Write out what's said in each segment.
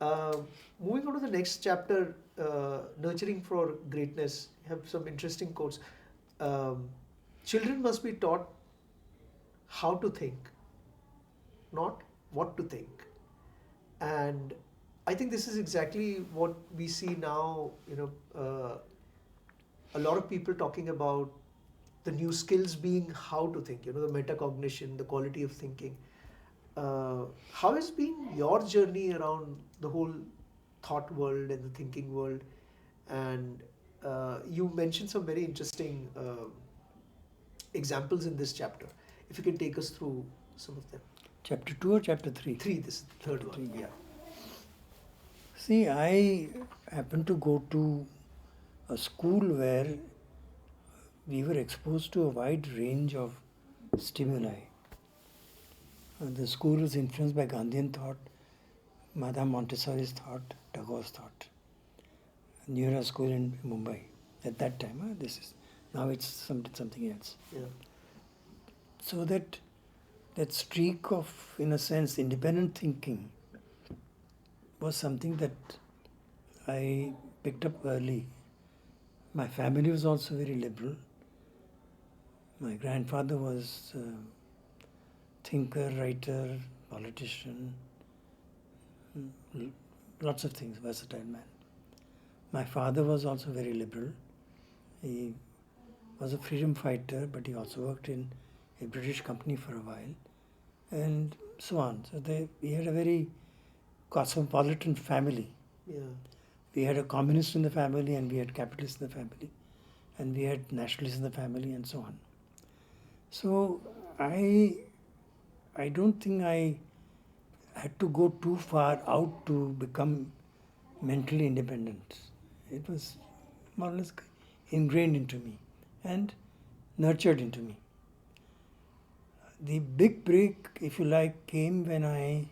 Moving on to the next chapter, Nurturing for Greatness, you have some interesting quotes. Um, Children must be taught how to think, not what to think. And I think this is exactly what we see now. A lot of people talking about the new skills being how to think. The metacognition, the quality of thinking. How has been your journey around the whole thought world and the thinking world? And you mentioned some very interesting examples in this chapter. If you can take us through some of them. Chapter 2 or Chapter 3? Three, this is the third one. Three. Yeah. See, I happened to go to a school where we were exposed to a wide range of stimuli. The school was influenced by Gandhian thought, Madame Montessori's thought, Tagore's thought. Near a school in Mumbai at that time. This is now it's something else. Yeah. So that streak of, in a sense, independent thinking was something that I picked up early. My family was also very liberal. My grandfather was a thinker, writer, politician, lots of things, versatile man. My father was also very liberal. He was a freedom fighter, but he also worked in a British company for a while, and so on. So we had a very cosmopolitan family. Yeah. We had a communist in the family, and we had capitalists in the family, and we had nationalists in the family, and so on. So I don't think I had to go too far out to become mentally independent. It was more or less ingrained into me and nurtured into me. The big break, if you like, came when I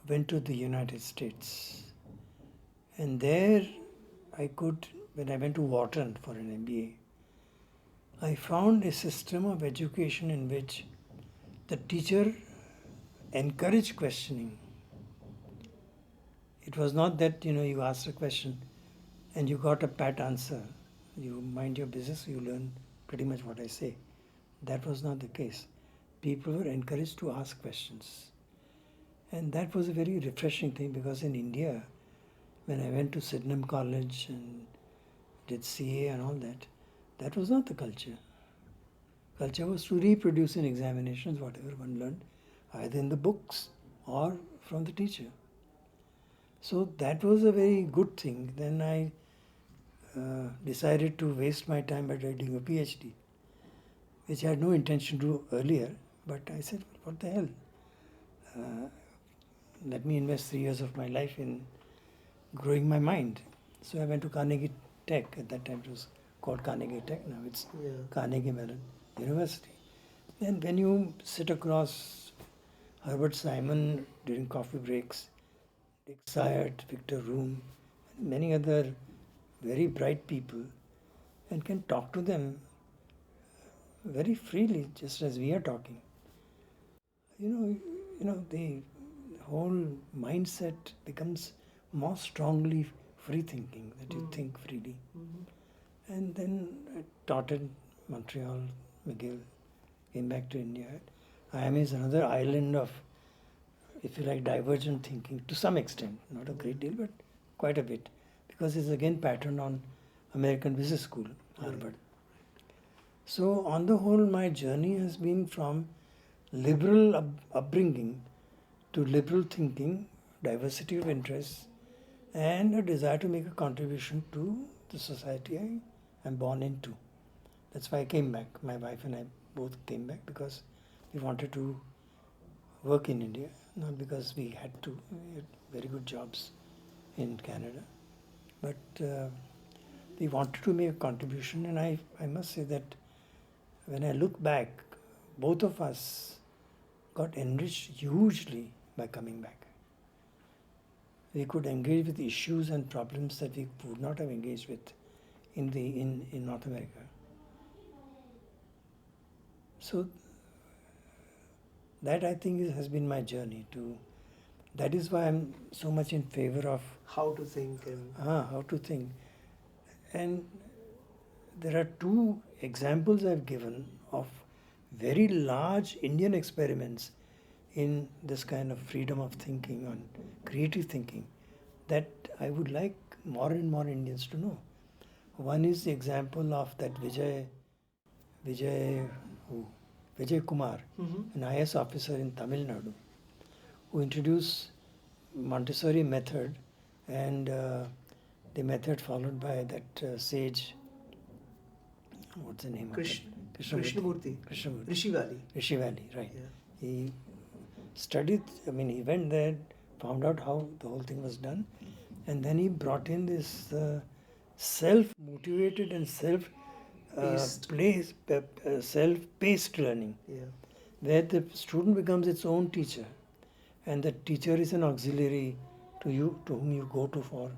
went to the United States. And there when I went to Wharton for an MBA, I found a system of education in which the teacher encouraged questioning. It was not that, you asked a question and you got a pat answer. You mind your business, you learn pretty much what I say. That was not the case. People were encouraged to ask questions. And that was a very refreshing thing, because in India, when I went to Sydenham College and did CA and all that, that was not the culture. Culture was to reproduce in examinations whatever one learned, either in the books or from the teacher. So that was a very good thing. Then I decided to waste my time by doing a PhD, which I had no intention to do earlier, but I said, what the hell? Let me invest 3 years of my life in growing my mind. So I went to Carnegie Tech. At that time it was called Carnegie Tech. Now it's Carnegie Mellon University. And when you sit across Herbert Simon during coffee breaks, Dick Sayat, Victor Room, and many other very bright people, and can talk to them very freely, just as we are talking. The whole mindset becomes more strongly free thinking, that you think freely. Mm-hmm. And then I taught in Montreal, McGill, came back to India. IIMA is another island of, if you like, divergent thinking to some extent, not a great deal, but quite a bit, because it's again patterned on American Business School, Harvard. So on the whole, my journey has been from liberal upbringing to liberal thinking, diversity of interests, and a desire to make a contribution to the society I am born into. That's why I came back. My wife and I both came back because we wanted to work in India, not because we had to. We had very good jobs in Canada, but we wanted to make a contribution. And I must say that when I look back, both of us got enriched hugely by coming back. We could engage with issues and problems that we would not have engaged with in North America. So that, I think, has been my journey, to That is why I'm so much in favor of How to think and how to think. And there are two examples I've given of very large Indian experiments in this kind of freedom of thinking and creative thinking that I would like more and more Indians to know. One is the example of that Vijay, who? Vijay Kumar, an IS officer in Tamil Nadu, who introduced Montessori method and the method followed by that sage, what's the name of it? Krishnamurti. Rishi Valley. Rishi Valley, right. Yeah. He studied, he went there, found out how the whole thing was done, and then he brought in this self-motivated and self-paced learning, where the student becomes its own teacher, and the teacher is an auxiliary to you, to whom you go to for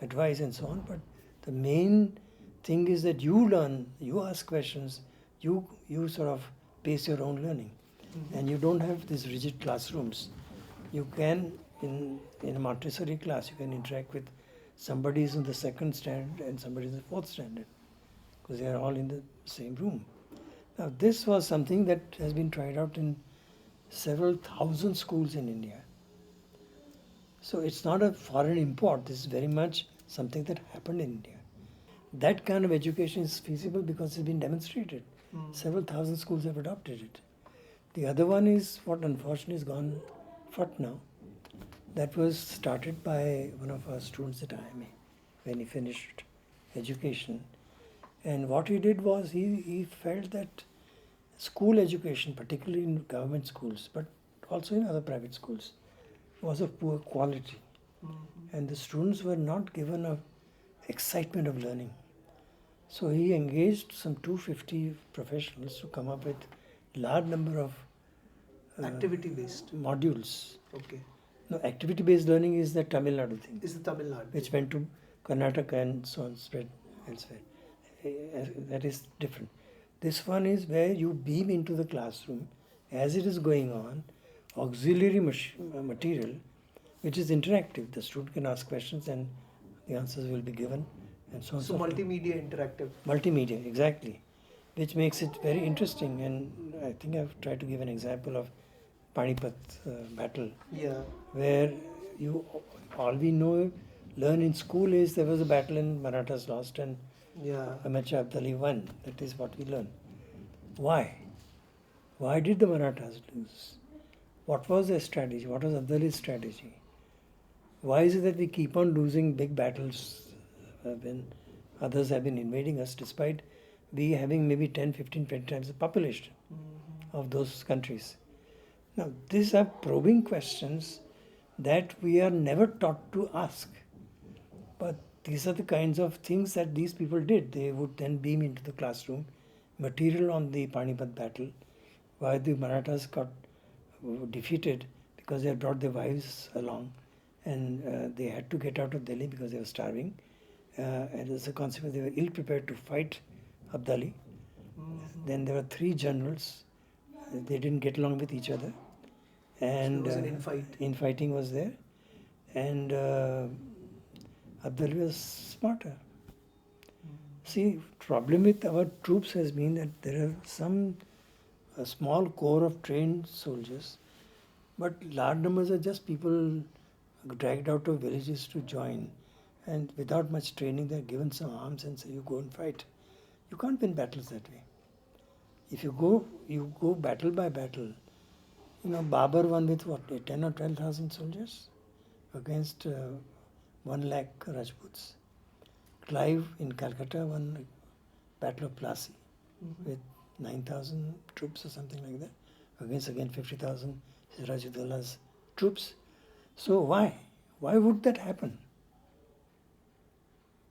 advice and so on. But the main thing is that you learn, you ask questions, you sort of pace your own learning, and you don't have these rigid classrooms. You can, in a Montessori class, you can interact with somebody who's in the second standard and somebody in the fourth standard, because they are all in the same room. Now, this was something that has been tried out in several thousand schools in India. So it's not a foreign import. This is very much something that happened in India. That kind of education is feasible because it's been demonstrated. Several thousand schools have adopted it. The other one is what unfortunately has gone fut now. That was started by one of our students at IIMA when he finished education. And what he did was he felt that school education, particularly in government schools, but also in other private schools, was of poor quality. And the students were not given a excitement of learning. So he engaged some 250 professionals to come up with large number of activity-based modules. Okay. No, activity-based learning is the Tamil Nadu thing. Is the Tamil Nadu which went to Karnataka and so on, spread elsewhere. That is different. This one is where you beam into the classroom as it is going on, auxiliary material, which is interactive. The student can ask questions and the answers will be given, and so on. So multimedia interactive. Multimedia, exactly, which makes it very interesting. And I think I've tried to give an example of Panipat battle, where all we learn in school is there was a battle and Marathas lost and Ahmed Shah Abdali won. That is what we learn. Why? Why did the Marathas lose? What was their strategy? What was Abdali's strategy? Why is it that we keep on losing big battles when others have been invading us, despite we having maybe 10, 15, 20 times the population of those countries? Now, these are probing questions that we are never taught to ask. But these are the kinds of things that these people did. They would then beam into the classroom material on the Panipat battle, why the Marathas got defeated because they had brought their wives along and they had to get out of Delhi because they were starving. And as a consequence, they were ill prepared to fight Abdali. Then there were three generals. They didn't get along with each other. And so there was an infight. Infighting was there. And Abdali was smarter. See, problem with our troops has been that there are a small core of trained soldiers, but large numbers are just people dragged out of villages to join. And without much training, they're given some arms and say, you go and fight. You can't win battles that way. If you go battle by battle. Babur won with what, 10 or 12,000 soldiers against 1 lakh Rajputs. Clive in Calcutta won the Battle of Plassey with 9,000 troops or something like that against again 50,000 Sirajuddaullah's troops. So why? Why would that happen?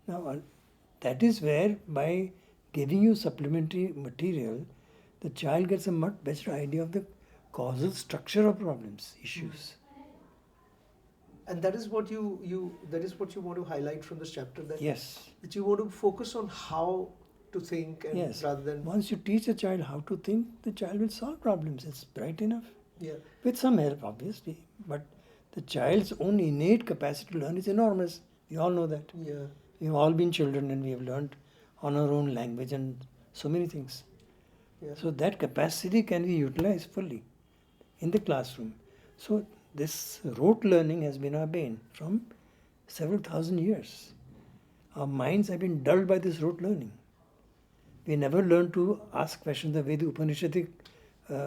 Now, that is where by giving you supplementary material, the child gets a much better idea of the causal structure of problems, issues. And that is what you want to highlight from this chapter. That that you want to focus on how to think, and rather than once you teach a child how to think, the child will solve problems. It's bright enough. Yeah. With some help, obviously, but The child's own innate capacity to learn is enormous. We all know that. Yeah. We've all been children and we have learned on our own language and so many things. Yeah. So that capacity can be utilized fully in the classroom. So this rote learning has been our bane from several thousand years. Our minds have been dulled by this rote learning. We never learned to ask questions the way the Upanishadic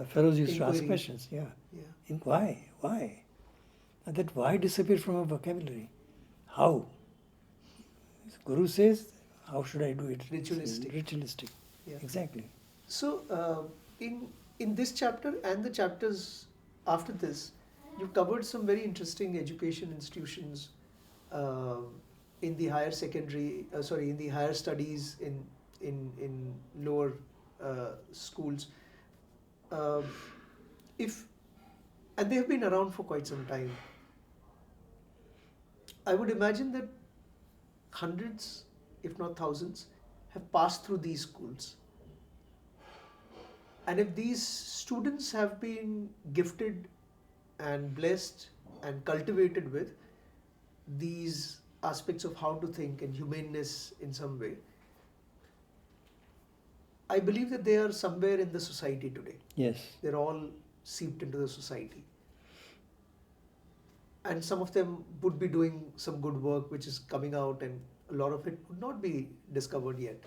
fellows used to ask Inquiry. questions. Yeah. Yeah. Why? Why? And that why disappeared from our vocabulary. How? Guru says, how should I do it? Ritualistic. Ritualistic. Yeah. Exactly. So, in this chapter and the chapters after this, you covered some very interesting education institutions uh, in the higher secondary, in the higher studies in lower schools. Um if and they have been around for quite some time. I would imagine that hundreds, if not thousands, have passed through these schools. And if these students have been gifted and blessed and cultivated with these aspects of how to think and humaneness in some way, I believe that they are somewhere in the society today. Yes. They're all seeped into the society. And some of them would be doing some good work which is coming out, and a lot of it would not be discovered yet.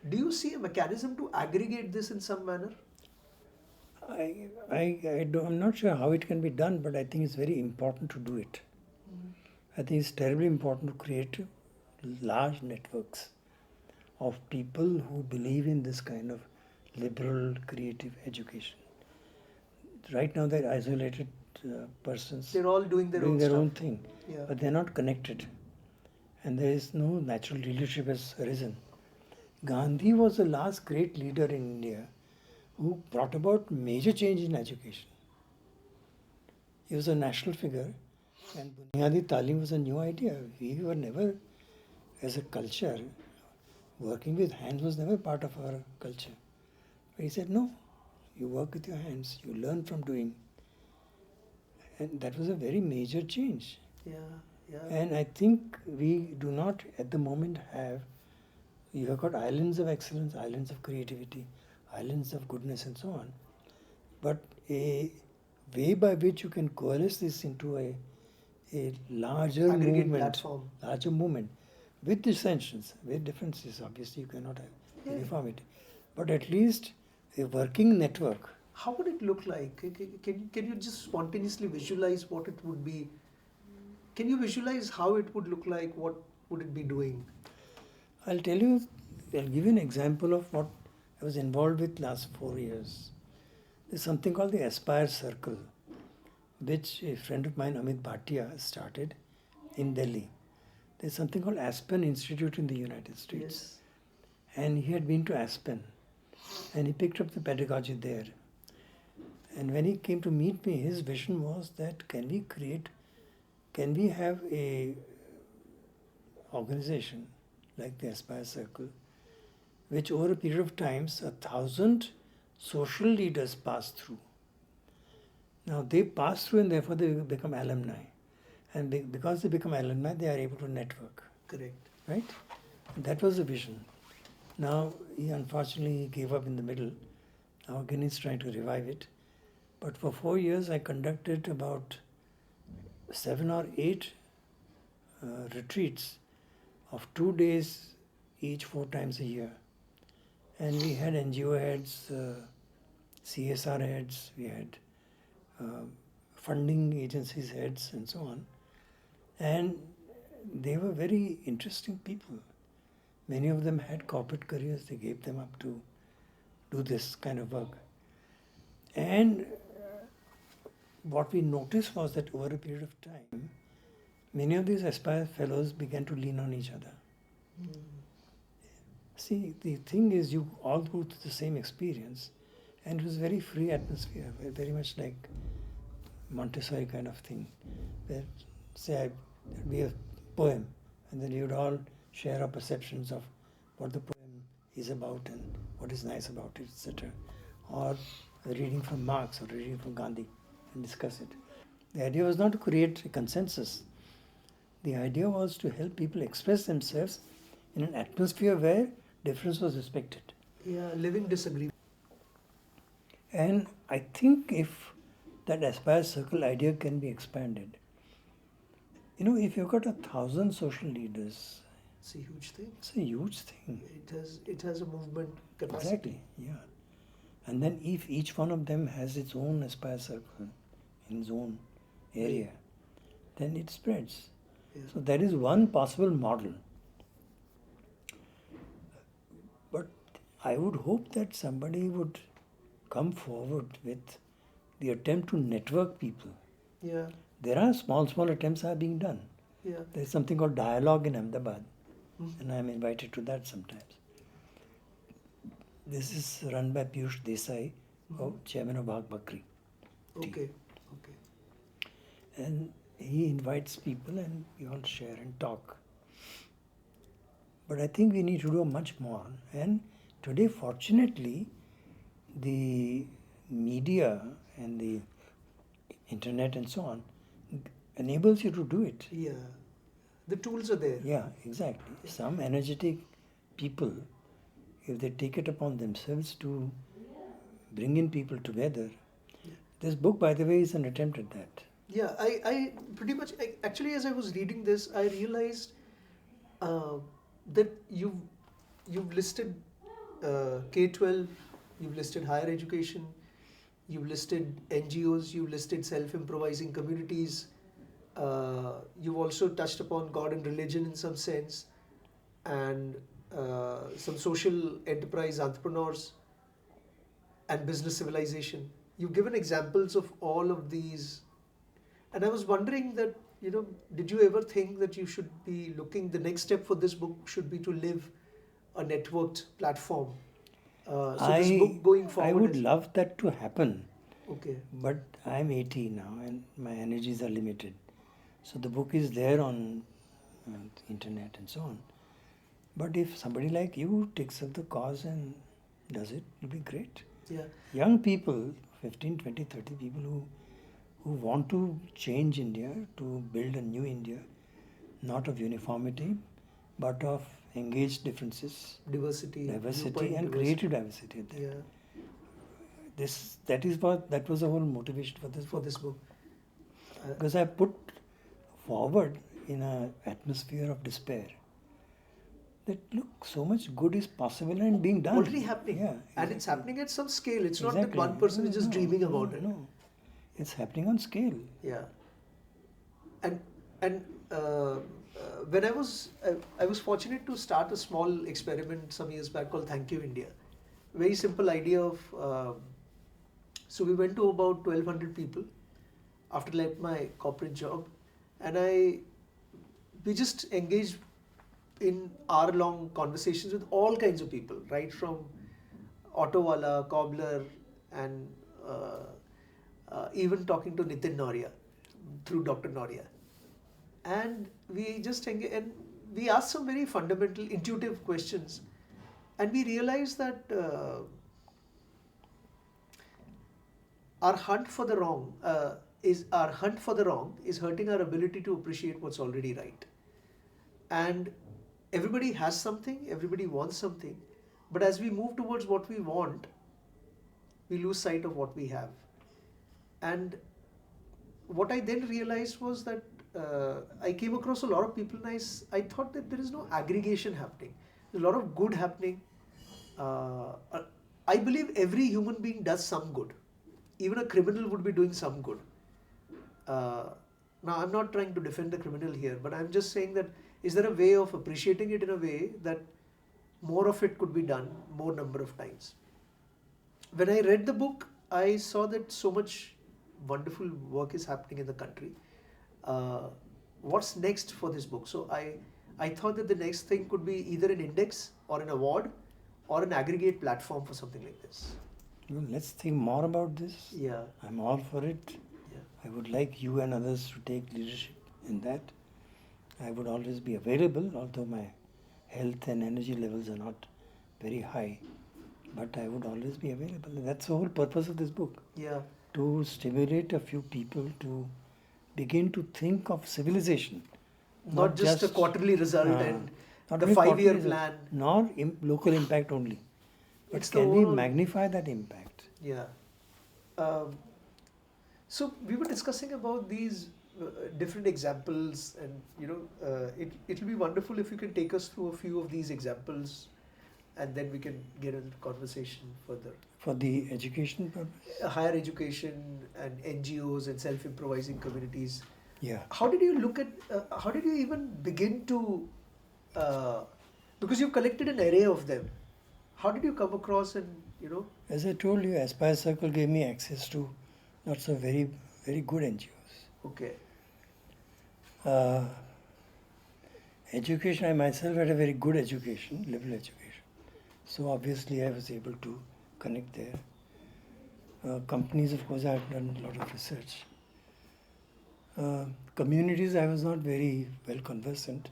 Do you see a mechanism to aggregate this in some manner? I'm not sure how it can be done, but I think it's very important to do it. I think it's terribly important to create large networks of people who believe in this kind of liberal, creative education. Right now, they're isolated persons. They're all doing their own own stuff. thing, Yeah. but they're not connected, and there is no natural leadership has arisen. Gandhi was the last great leader in India who brought about major change in education. He was a national figure, and Bunyadi Talim was a new idea. We were never, as a culture, working with hands was never part of our culture. But he said, no, you work with your hands, you learn from doing. And that was a very major change. Yeah. Yeah. And I think we do not at the moment have, you have got islands of excellence, islands of creativity, islands of goodness and so on. But a way by which you can coalesce this into a larger Aggregate movement, platform. larger movement, with dissensions, with differences, obviously you cannot have Yeah. uniformity. But at least a working network. How would it look like? Can you just spontaneously visualize what it would be? Can you visualize how it would look like? What would it be doing? I'll give you an example of what I was involved with last 4 years. There's something called the Aspire Circle, which a friend of mine, Amit Bhatia, started in Delhi. There's something called Aspen Institute in the United States. Yes. And he had been to Aspen, and he picked up the pedagogy there. And when he came to meet me, his vision was that can we have a organization like the Aspire Circle, which over a period of times 1,000 social leaders pass through. Now they pass through and therefore they become alumni. And because they become alumni, they are able to network. Correct. Right? And that was the vision. Now he unfortunately gave up in the middle. Now again he's trying to revive it. But for 4 years I conducted about 7 or 8 retreats of 2 days each 4 times a year. And we had NGO heads, CSR heads, we had funding agencies heads and so on. And they were very interesting people. Many of them had corporate careers, they gave them up to do this kind of work. And what we noticed was that over a period of time, many of these Aspire fellows began to lean on each other. See, the thing is, you all go through the same experience, and it was very free atmosphere, very much like Montessori kind of thing, where, say, there'd be a poem, and then you'd all share our perceptions of what the poem is about and what is nice about it, etc. Or a reading from Marx or a reading from Gandhi and discuss it. The idea was not to create a consensus. The idea was to help people express themselves in an atmosphere where difference was respected. Yeah, living disagreement. And I think if that Aspire Circle idea can be expanded, if you've got 1,000 social leaders, It's a huge thing. it's a huge thing. It has a movement capacity. Exactly, yeah. And then if each one of them has its own Aspire Circle in its own area, then it spreads. Yeah. So that is one possible model. But I would hope that somebody would come forward with the attempt to network people. Yeah. There are small attempts are being done. Yeah. There's something called Dialogue in Ahmedabad, Mhm. and I'm invited to that sometimes. This is run by Piyush Desai, chairman of Wagh Bakri. Okay. And he invites people and we all share and talk. But I think we need to do much more. And today, fortunately, the media and the internet and so on enables you to do it. Yeah. The tools are there. Yeah, exactly. Some energetic people, if they take it upon themselves to bring in people together. This book, by the way, is an attempt at that. Yeah, I pretty much, actually, as I was reading this, I realized that you've listed K-12, you've listed higher education, you've listed NGOs, you've listed self-improvising communities, you've also touched upon God and religion in some sense, and some social enterprise entrepreneurs and business civilization. You've given examples of all of these. And I was wondering that, did you ever think that you should be looking, the next step for this book should be to live a networked platform? This book going forward. I would love that to happen. Okay. But I'm 80 now and my energies are limited. So the book is there on the internet and so on. But if somebody like you takes up the cause and does it, it'll be great. Yeah. Young people, 15, 20, 30 people who want to change India, to build a new India, not of uniformity, but of engaged differences, Diversity and creative diversity. Yeah. That was the whole motivation for this book. Because I put forward in an atmosphere of despair that look, so much good is possible and being done. Already happening. Yeah, exactly. And it's happening at some scale. It's not that one person is just dreaming about it. No. It's happening on scale. Yeah. And when I was fortunate to start a small experiment some years back called Thank You India. Very simple idea of so we went to about 1,200 people after left my corporate job, and we just engaged in hour-long conversations with all kinds of people, right from Athawale, cobbler, and even talking to Nitin Noria through Dr. Noria. And we just and we asked some very fundamental, intuitive questions, and we realized that our hunt for the wrong is hurting our ability to appreciate what's already right. And everybody has something, everybody wants something, but as we move towards what we want, we lose sight of what we have. And what I then realized was that I came across a lot of people and I thought that there is no aggregation happening. There's a lot of good happening. I believe every human being does some good. Even a criminal would be doing some good. Now, I'm not trying to defend the criminal here, but I'm just saying that is there a way of appreciating it in a way that more of it could be done more number of times? When I read the book, I saw that so much wonderful work is happening in the country. What's next for this book? So I thought that the next thing could be either an index or an award or an aggregate platform for something like this. Well, let's think more about this. Yeah. I'm all for it. Yeah. I would like you and others to take leadership in that. I would always be available, although my health and energy levels are not very high. But I would always be available. That's the whole purpose of this book. Yeah. To stimulate a few people to begin to think of civilization. Not just a quarterly result and not the only 5-year quarterly result, plan. nor local impact only. But It's the can we overall- magnify that impact? Yeah. So we were discussing about these different examples, and it'll be wonderful if you can take us through a few of these examples, and then we can get into conversation further. For the education purpose? Higher education and NGOs and self-improvising communities. Yeah. How did you look at? How did you even begin to? Because you've collected an array of them. How did you come across and? As I told you, Aspire Circle gave me access to lots of very, very good NGOs. Okay. Education, I myself had a very good education, liberal education. So obviously I was able to connect there. Companies, of course, I have done a lot of research. Communities, I was not very well conversant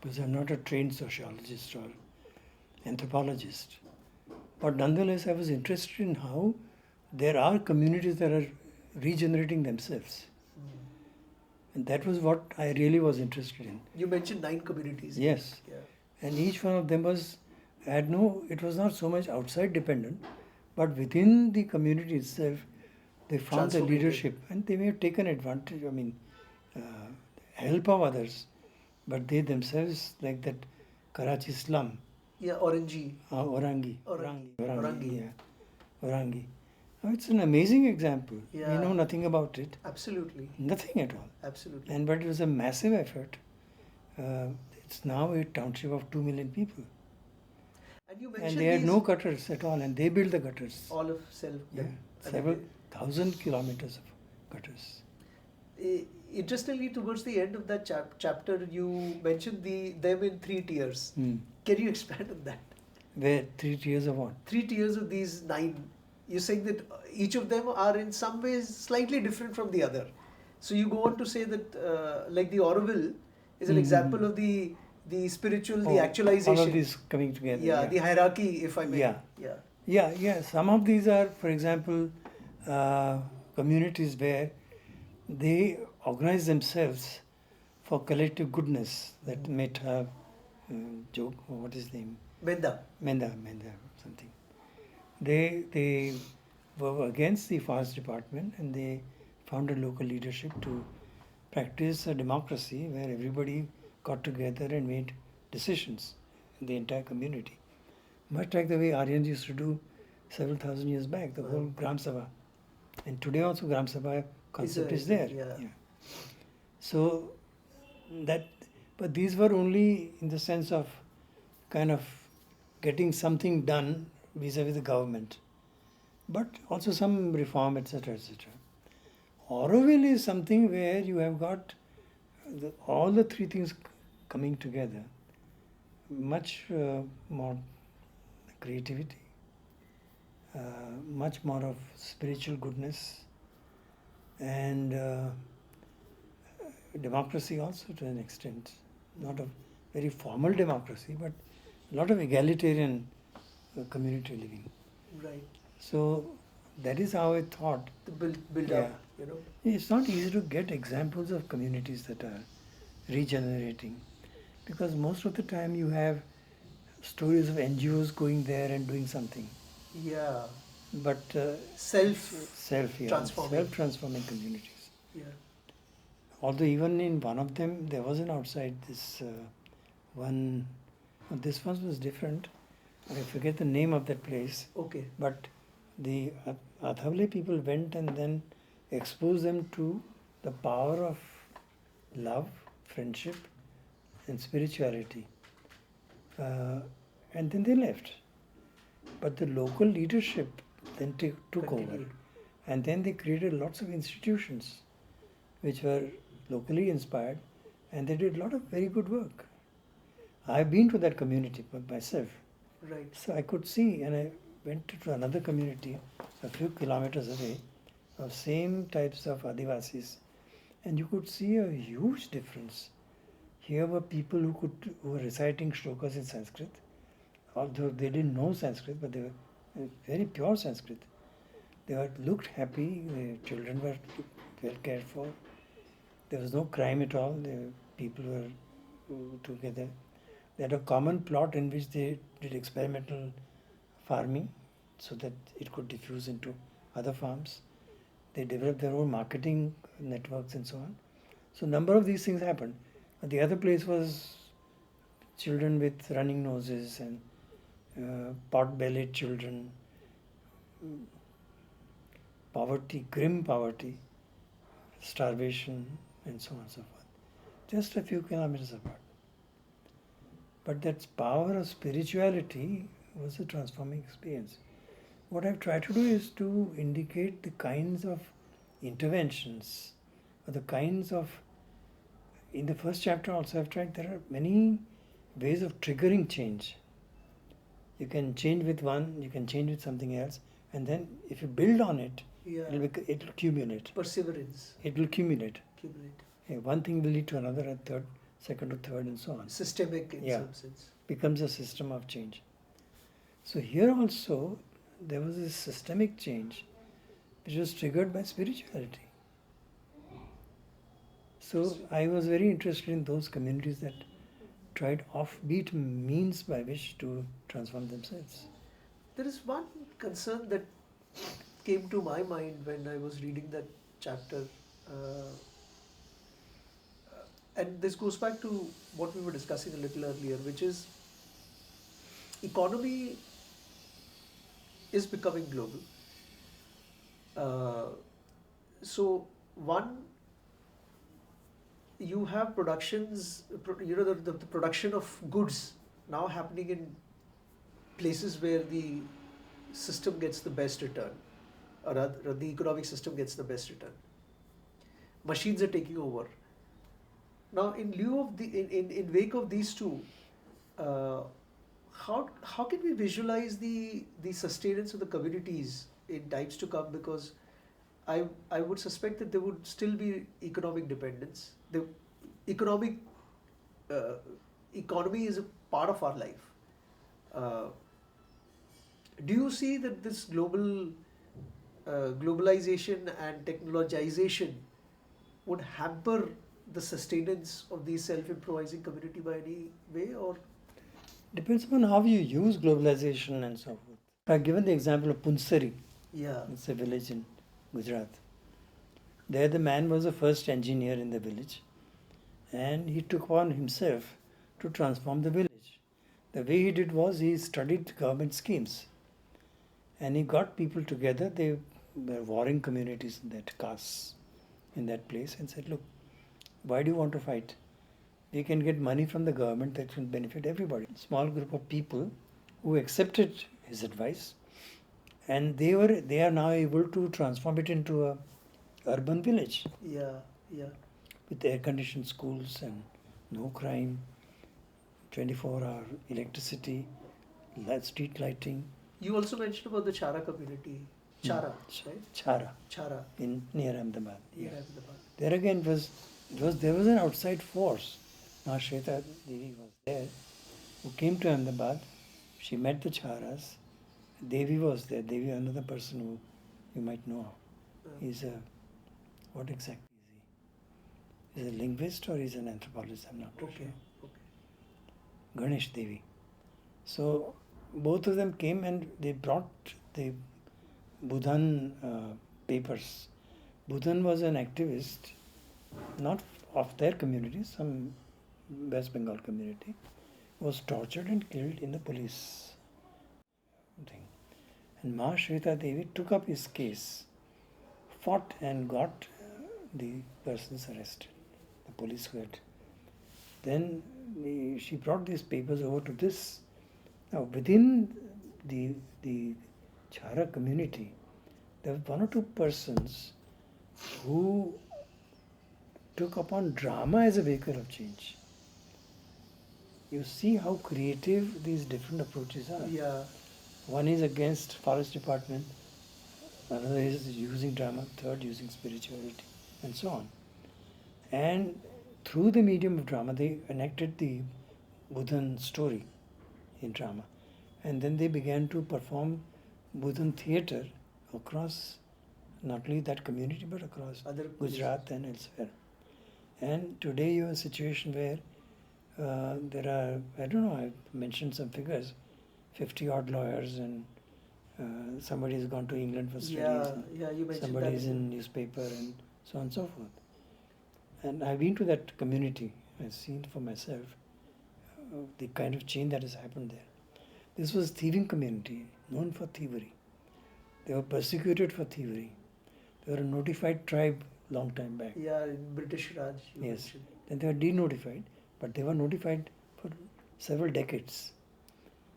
because I'm not a trained sociologist or anthropologist. But nonetheless, I was interested in how there are communities that are regenerating themselves. And that was what I really was interested in. You mentioned 9 communities. Yes. Yeah. And each one of them it was not so much outside dependent, but within the community itself, they found the leadership and they may have taken advantage, help of others, but they themselves, like that Karachi slum. Yeah, Orangi. Orangi. Orangi. Yeah. Orangi. Now, it's an amazing example. Yeah. We know nothing about it. Absolutely. Nothing at all. Absolutely. But it was a massive effort. It's now a township of 2 million people. And you mentioned And they had no gutters at all, and they built the gutters. all of self. Yeah, several thousand kilometers of gutters. Interestingly, towards the end of that chapter, you mentioned them in 3 tiers. Mm. Can you expand on that? Where 3 tiers of what? 3 tiers of these 9. You're saying that each of them are in some ways slightly different from the other. So you go on to say that, like the Auroville is an example of the spiritual, the actualization. All of these coming together. Yeah, the hierarchy, if I may. Yeah. Some of these are, for example, communities where they organize themselves for collective goodness. That Meta, joke, what is his name? Menda, something. They were against the forest department and they found a local leadership to practice a democracy where everybody got together and made decisions in the entire community. Much like the way Aryans used to do several thousand years back, the whole Gram Sabha. And today also Gram Sabha concept is there. Yeah. So but these were only in the sense of kind of getting something done vis-a-vis the government, but also some reform, etc., etc. Auroville is something where you have got all the 3 things coming together. Much more creativity, much more of spiritual goodness, and democracy also to an extent. Not a very formal democracy, but a lot of egalitarian community living. Right. So that is how I thought. The build up, It's not easy to get examples of communities that are regenerating, because most of the time you have stories of NGOs going there and doing something. Yeah. But self-transforming communities. Yeah. Although even in one of them there was an outside this one. This one was different. I forget the name of that place. Okay. But the Athawale people went and then exposed them to the power of love, friendship, and spirituality. And then they left. But the local leadership then took over. And then they created lots of institutions which were locally inspired, and they did a lot of very good work. I've been to that community myself. Right. So I could see, and I went to another community a few kilometers away of same types of Adivasis, and you could see a huge difference. Here were people who were reciting shlokas in Sanskrit, although they didn't know Sanskrit, but they were very pure Sanskrit. They looked happy, their children were well cared for. There was no crime at all. People were together. They had a common plot in which they did experimental farming so that it could diffuse into other farms. They developed their own marketing networks and so on. So a number of these things happened. The other place was children with running noses and pot-bellied children, poverty, grim poverty, starvation, and so on and so forth. Just a few kilometers apart. But that power of spirituality was a transforming experience. What I've tried to do is to indicate the kinds of interventions, or the kinds of, in the first chapter also I've tried, there are many ways of triggering change. You can change with one, you can change with something else, and then if you build on it, it'll accumulate. Perseverance. It will accumulate. Accumulate. One thing will lead to another, and third, second to third, and so on. Systemic in some sense. Becomes a system of change. So here also, there was a systemic change which was triggered by spirituality. So I was very interested in those communities that tried offbeat means by which to transform themselves. There is one concern that came to my mind when I was reading that chapter, and this goes back to what we were discussing a little earlier, which is economy is becoming global. So one, you have productions, the production of goods now happening in places where the system gets the best return, or rather the economic system gets the best return. Machines are taking over. Now, in lieu of in wake of these two, how can we visualize the sustenance of the communities in times to come? Because I would suspect that there would still be economic dependence. The economy is a part of our life. Do you see that this globalization and technologization would hamper the sustenance of the self-improvising community by any way, or? Depends upon how you use globalization and so forth. I've given the example of Punsari. It's a village in Gujarat. There the man was the first engineer in the village, and he took upon himself to transform the village. The way he did was he studied government schemes, and he got people together. They were warring communities in that castes in that place, and said, look, why do you want to fight? We can get money from the government that will benefit everybody. Small group of people who accepted his advice, and they are now able to transform it into a urban village. With air-conditioned schools and no crime, 24-hour electricity, street lighting. You also mentioned about the Chhara community. Chhara, right? Chhara. Near Ahmedabad. Near Ahmedabad. There again there was an outside force. Shweta Devi was there, who came to Ahmedabad. She met the Chharas. Devi was there. Devi, another person who you might know. He's what exactly is he? He's a linguist or he's an anthropologist? I'm not sure. Ganesh Devi. So both of them came and they brought the Budhan papers. Budhan was an activist, not of their community, some West Bengal community, was tortured and killed in the police thing. And Ma Shweta Devi took up his case, fought and got the persons arrested, the police who had. Then she brought these papers over to this. Now within the Chhara community, there were one or two persons who took upon drama as a vehicle of change. You see how creative these different approaches are. One is against forest department, another is using drama, third using spirituality, and so on. And through the medium of drama, they enacted the Budhan story in drama. And then they began to perform Budhan theatre across not only that community but across Gujarat and elsewhere. And today you have a situation where there are, I don't know, I've mentioned some figures, 50 odd lawyers, and somebody has gone to England for studies, Yeah, you mentioned somebody that. is in newspaper, and so on and so forth. And I've been to that community, I've seen for myself the kind of change that has happened there. This was thieving community, known for thievery. They were persecuted for thievery. They were a notified tribe long time back. Yeah, in British Raj, you Yes. mentioned. Then they were denotified, but they were notified for several decades.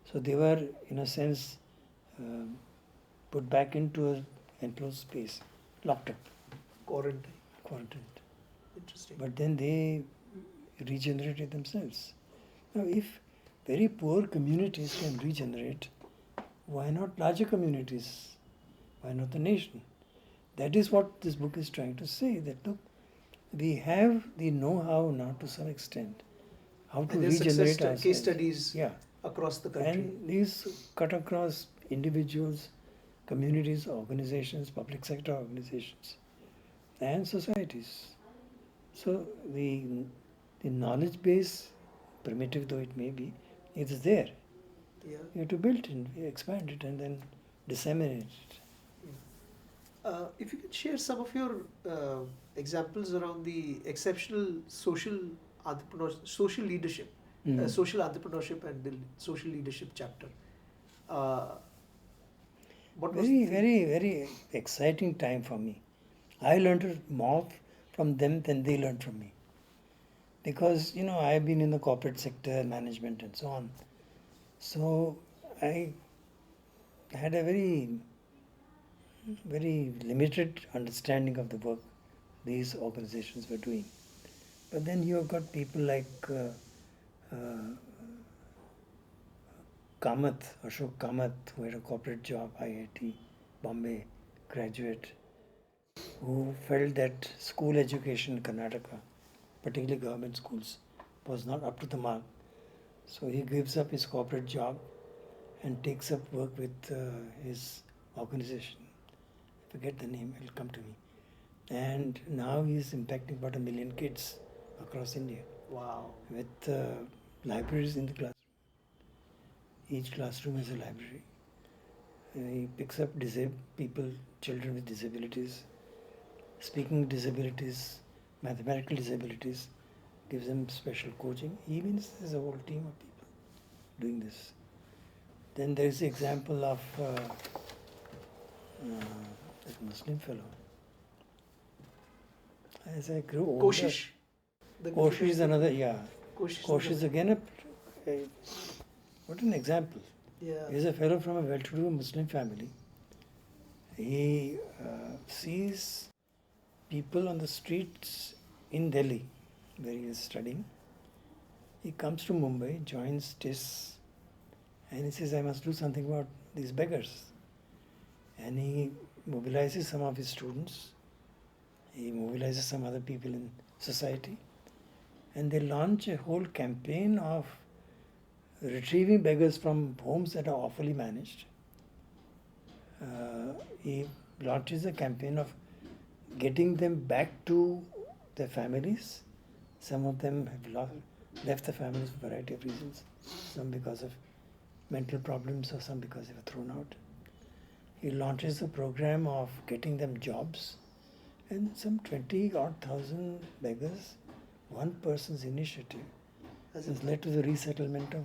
So they were, in a sense, put back into an enclosed space, locked up, Quarantined. Interesting. But then they regenerated themselves. Now, if very poor communities can regenerate, why not larger communities? Why not the nation? That is what this book is trying to say, that look, we have the know-how now to some extent, how to And there's regenerate ourselves. case studies Yeah. across the country. And these cut across individuals, communities, organizations, public sector organizations, and societies. So the knowledge base, primitive though it may be, it is there. Yeah. You have to build it, expand it, and then disseminate it. If you could share some of your examples around the exceptional social leadership, social entrepreneurship and the social leadership chapter. What was Very exciting time for me. I learned more from them than they learned from me. Because, I've been in the corporate sector, management and so on. So I had a very limited understanding of the work these organizations were doing. But then you have got people like Kamat, Ashok Kamat, who had a corporate job, IIT, Bombay graduate, who felt that school education in Karnataka, particularly government schools, was not up to the mark. So he gives up his corporate job and takes up work with his organization. I forget the name, it'll come to me. And now he's impacting about 1 million kids across India. Wow. With libraries in the classroom. Each classroom has a library. He picks up children with disabilities, speaking disabilities, mathematical disabilities, gives them special coaching. He means there's a whole team of people doing this. Then there is the example of that Muslim fellow. As I grew older, Koshish is another, Koshish is again what an example. Yeah. He is a fellow from a well-to-do Muslim family. He sees people on the streets in Delhi, where he is studying. He comes to Mumbai, joins TIS, and he says, I must do something about these beggars. And he mobilizes some of his students. He mobilizes some other people in society. And they launch a whole campaign of retrieving beggars from homes that are awfully managed. He launches a campaign of getting them back to their families. Some of them have left the families for a variety of reasons. Some because of mental problems or some because they were thrown out. He launches a program of getting them jobs, and some 20,000 beggars, one person's initiative has led to the resettlement of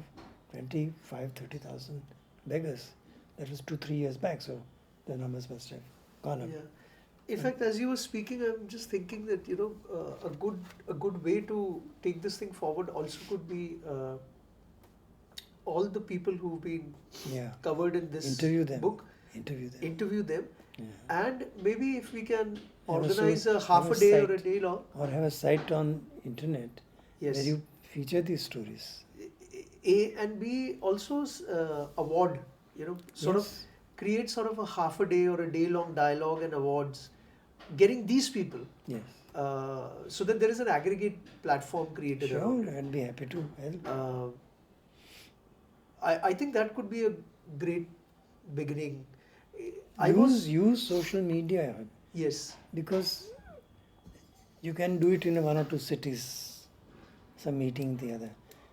25,000-30,000 beggars. That was 2-3 years back, so the numbers must have gone up. Yeah. In fact, as you were speaking, I'm just thinking that a good way to take this thing forward also could be all the people who've been covered in this book. Interview them. Yeah. And maybe if we can organize a half a day or a day long. Or have a site on internet where you feature these stories. A and B also award, create sort of a half a day or a day long dialogue and awards, getting these people. Yes. So that there is an aggregate platform created around. Sure, I'd be happy to help. I think that could be a great beginning. Use social media. Yes. Because You can do it in one or two cities, some meeting the other.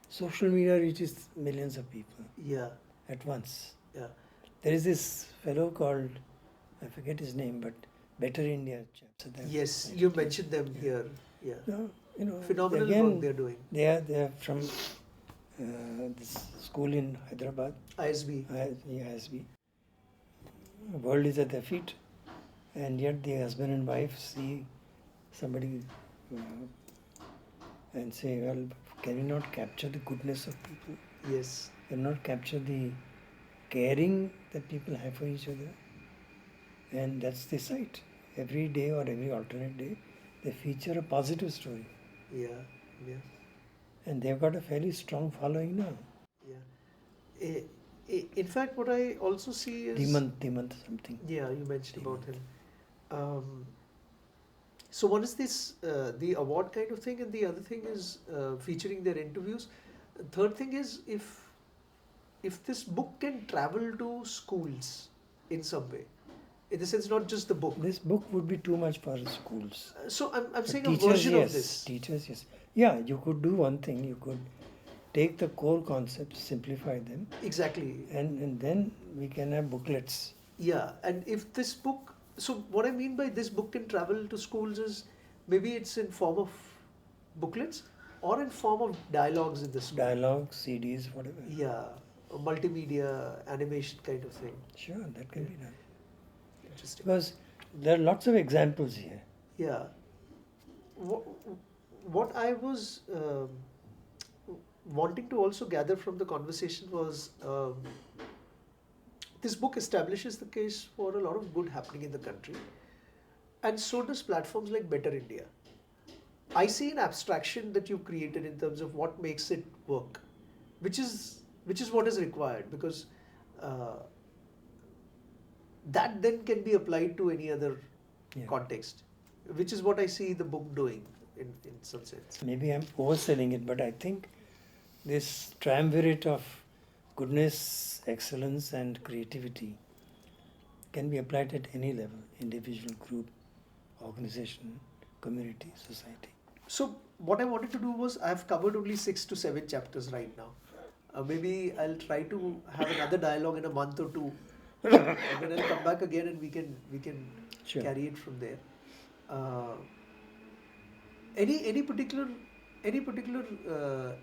Social media reaches millions of people Yeah. at once. Yeah. There is this fellow called, I forget his name, but Better India chaps. So Yes, you mentioned them here. Yeah. No, you know, Phenomenal again, work they're doing. They are from this school in Hyderabad, ISB. ISB. The world is at their feet, and yet the husband and wife see somebody and say, well, can you not capture the goodness of people? Yes. Can you not capture the caring that people have for each other? And that's the site. Every day or every alternate day, they feature a positive story. Yeah. Yeah. And they've got a fairly strong following now. Yeah. In fact, what I also see is Dimant something. Yeah, you mentioned about Dimant. him. So one is this the award kind of thing, and the other thing is featuring their interviews. Third thing is if this book can travel to schools in some way, in the sense not just the book. This book would be too much for schools. So I'm But saying a teachers, version yes. of this. Teachers, yes. Yeah, you could do one thing. You could take the core concepts, simplify them, Exactly. and then we can have booklets. Yeah, and if this book, so what I mean by this book can travel to schools is maybe it's in form of booklets or in form of dialogues in the school. Dialogues, CDs, whatever. Yeah, a multimedia animation kind of thing. Sure, that can be done. Interesting. Because there are lots of examples here. Yeah. What I was wanting to also gather from the conversation was this book establishes the case for a lot of good happening in the country, and so does platforms like Better India. I see an abstraction that you've created in terms of what makes it work, which is what is required, because that then can be applied to any other context, which is what I see the book doing in some sense. Maybe I'm overselling it, but I think this triumvirate of goodness, excellence, and creativity can be applied at any level: individual, group, organization, community, society. So what I wanted to do was, I've covered only 6 to 7 chapters right now. Maybe I'll try to have another dialogue in a month or two, and then I'll come back again and we can Sure. carry it from there. Any particular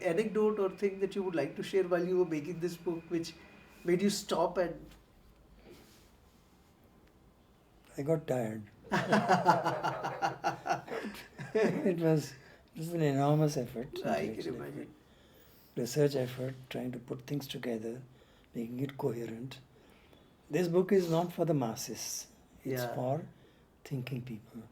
anecdote or thing that you would like to share while you were making this book, which made you stop and I got tired. It was an enormous effort. I can imagine. Research effort, trying to put things together, making it coherent. This book is not for the masses. It's Yeah. for thinking people.